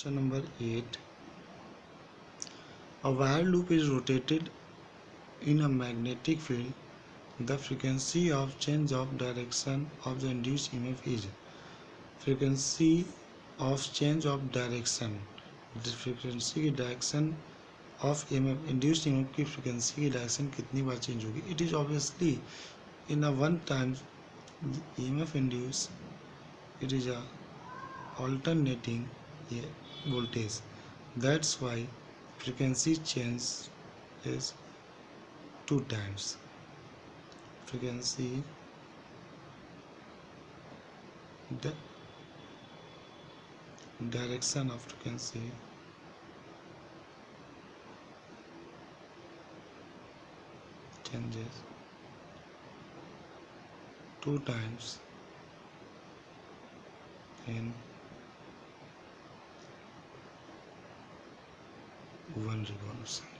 Question number 8. A wire loop is rotated in a magnetic field. The frequency of change of direction of the induced EMF is. Frequency of change of direction. The frequency की direction of EMF induced EMF की frequency की direction कितनी बार change होगी. It is obviously in a one time EMF induced, it is a alternating voltage. That's why frequency change is 2 times. Frequency the direction of frequency changes 2 times in 1 revolution.